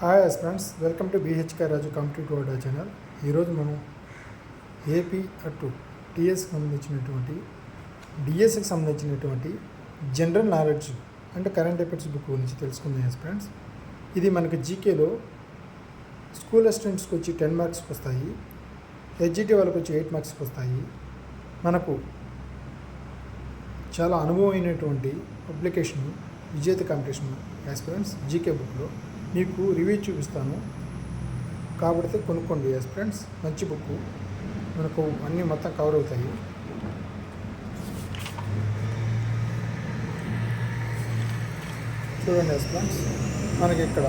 Hi friends, welcome to BHK Raju competitive Adda channel. ఈరోజు మనం AP అటు టీఎస్కి సంబంధించినటువంటి డిఎస్సికి సంబంధించినటువంటి జనరల్ నాలెడ్జ్ అంటే కరెంట్ అఫైర్స్ బుక్ గురించి తెలుసుకుందాం ఫ్రెండ్స్. ఇది మనకి జీకేలో స్కూల్ అసిస్టెంట్స్కి వచ్చి 10 మార్క్స్కి వస్తాయి, హెచ్జిటి వాళ్ళకి వచ్చి 8 మార్క్స్కి వస్తాయి. మనకు చాలా అనుభవం అయినటువంటి అప్లికేషన్ విజేత కాంపిటీషన్ యాస్పిరెంట్స్ జీకే బుక్లో మీకు రివ్యూ చూపిస్తాను. కాబట్టి కొనుక్కోండి యాస్పిరెంట్స్, మంచి బుక్, మనకు అన్నీ మొత్తం కవర్ అవుతాయి. చూడండి యాస్పిరెంట్స్, మనకి ఇక్కడ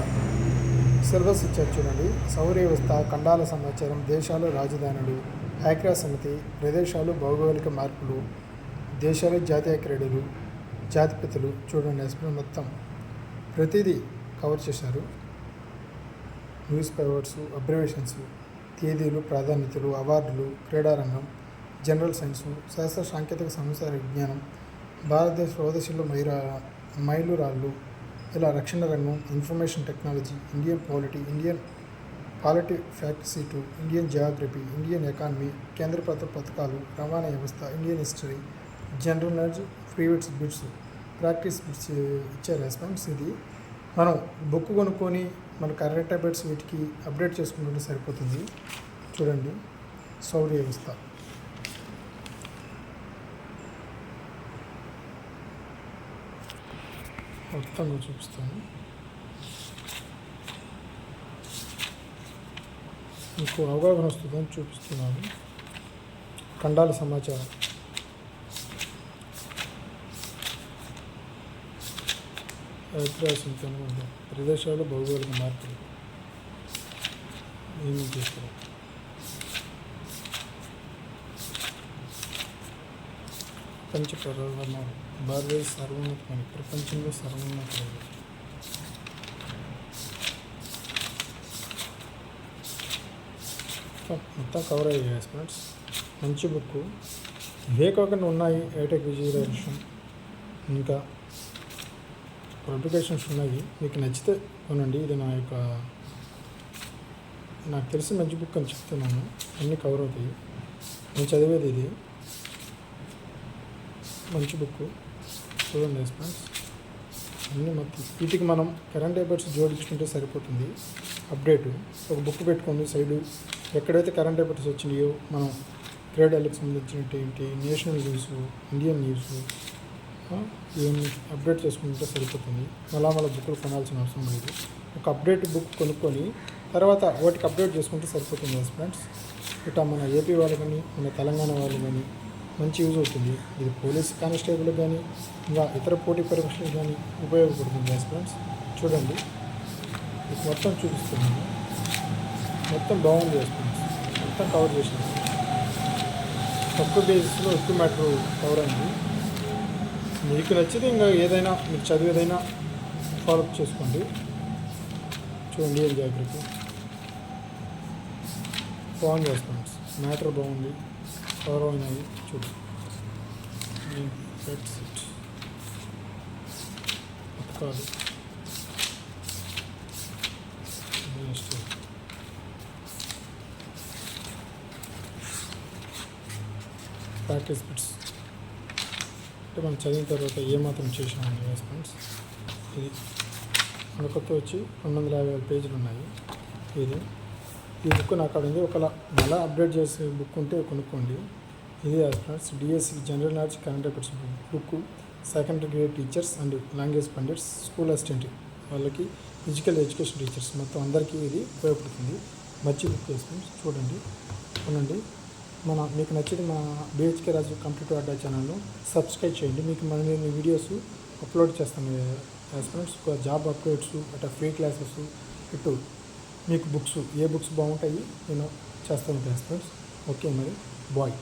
సిలబస్ ఇచ్చారు చూడండి. సౌర వ్యవస్థ, ఖండాల సమాచారం, దేశాలు, రాజధానులు, ఐక్యరాజ్య సమితి, ప్రదేశాలు, భౌగోళిక మార్పులు, దేశాలు, జాతీయ క్రీడలు, జాతిపితలు. చూడండి యాస్పిరెంట్స్, మొత్తం ప్రతిదీ కవర్ చేశారు. న్యూస్ పేపర్స్, అబ్జర్వేషన్స్, తేదీలు, ప్రాధాన్యతలు, అవార్డులు, క్రీడారంగం, జనరల్ సైన్సు, శాస్త్ర సాంకేతిక సమాచార విజ్ఞానం, భారతదేశ రోదశిలో మైలురాళ్ళు, ఇలా రక్షణ రంగం, information technology, Indian polity fact sheet, Indian Geography, Indian economy, కేంద్ర ప్రభుత్వ పథకాలు, రవాణా వ్యవస్థ, Indian history, general knowledge, previous bits, practice bits ఇచ్చారు రెస్పాన్స్. ఇది మనం బుక్ కొనుక్కొని మన కరెంట్ అఫైర్స్ వీటికి అప్డేట్ చేసుకుంటుంటే సరిపోతుంది. చూడండి, సౌర వ్యవస్థ, మొత్తంగా చూపిస్తాను. మీకు అవగాహన వస్తుందని చూపిస్తున్నాను. ఖండాల సమాచారం, ఐక్యరాజ్య సమితి, ప్రదేశాలు, భౌగోళిక మార్పులు ఏమేమి చేస్తారు. ప్రపంచ పర్యావరణాలు, భారతదేశ సర్వోన్నతమైన, ప్రపంచంలో సర్వోన్నతమైన. మొత్తం కవర్ అయ్యాయి ఫ్రెండ్స్. మంచి బుక్. ఇవే కాకుండా ఉన్నాయి, ఏటెక్ విజయలక్ష్యం, ఇంకా అప్లికేషన్స్ ఉన్నాయి. మీకు నచ్చితే కొనండి. ఇది నాకు తెలిసి మంచి బుక్ అని చెప్తున్నాను. అన్నీ కవర్ అవుతాయి. నేను చదివేది ఇది మంచి బుక్. చూడండి ఫ్రెండ్స్, అన్నీ మొత్తం వీటికి మనం కరెంట్ అఫైర్స్ జోడించుకుంటే సరిపోతుంది. అప్డేటు ఒక బుక్ పెట్టుకోండి సైడు. ఎక్కడైతే కరెంట్ అఫైర్స్ వచ్చినాయో మనం క్రీడలకు సంబంధించినటువంటి నేషనల్ న్యూస్, ఇండియన్ న్యూస్ ఇవన్నీ అప్డేట్ చేసుకుంటే సరిపోతుంది. మళ్ళా బుక్కులు కొనాల్సిన అవసరం లేదు. ఒక అప్డేట్ బుక్ కొనుక్కొని తర్వాత వాటికి అప్డేట్ చేసుకుంటే సరిపోతుంది ఫ్రెండ్స్. ఇట్లా మన ఏపీ వాళ్ళు కానీ మన తెలంగాణ వాళ్ళు కానీ మంచి యూజ్ అవుతుంది. ఇది పోలీస్ కానిస్టేబుల్ కానీ ఇంకా ఇతర పోటీ పరీక్షలు కానీ ఉపయోగపడుతుంది ఫ్రెండ్స్. చూడండి, మీకు మొత్తం చూపిస్తున్నాను. మొత్తం బాగుంది ఫ్రెండ్స్, మొత్తం కవర్ చేసినాను. తక్కువ బేసిస్లో ఎక్కువ మ్యాటర్ కవర్ అయింది. మీకు నచ్చితే ఇంకా ఏదైనా మీరు చదివేదైనా ఫాలోఅప్ చేసుకోండి. చూడండి, ఏం జాగ్రత్త బాగుంది చేస్తాను. మ్యాటర్ బాగుంది, కవర్ అయినాయి. చూడండి, పథకాలు, ప్రాక్టీస్ బిట్స్ అంటే మనం చదివిన తర్వాత ఏమాత్రం చేసామండి రెస్పాన్స్. ఇది మన కొత్త వచ్చి 250 పేజీలు ఉన్నాయి. ఈ బుక్ నాకు అక్కడ ఒకలా మళ్ళీ అప్డేట్ చేసే బుక్ ఉంటే కొనుక్కోండి. ఇది response DSC general knowledge current affairs book. Secondary grade teachers and language pundits, school assistant వాళ్ళకి, ఫిజికల్ ఎడ్యుకేషన్ టీచర్స్, మొత్తం అందరికీ ఇది ఉపయోగపడుతుంది. మంచి బుక్ రెస్పాన్స్. చూడండి, కొనండి. మీకు నచ్చింది మా బీహెచ్కే రాజు కాంపిటేటివ్ అడ్డా ఛానల్ను సబ్స్క్రైబ్ చేయండి. మీకు నేను వీడియోస్ అప్లోడ్ చేస్తాను ఫ్రెండ్స్. జాబ్ అప్డేట్స్, అట్లా ఫ్రీ క్లాసెస్, ఇటు మీకు బుక్స్ ఏ బుక్స్ బాగుంటాయి నేను చేస్తాను ఫ్రెండ్స్. ఓకే మరి, బాయ్.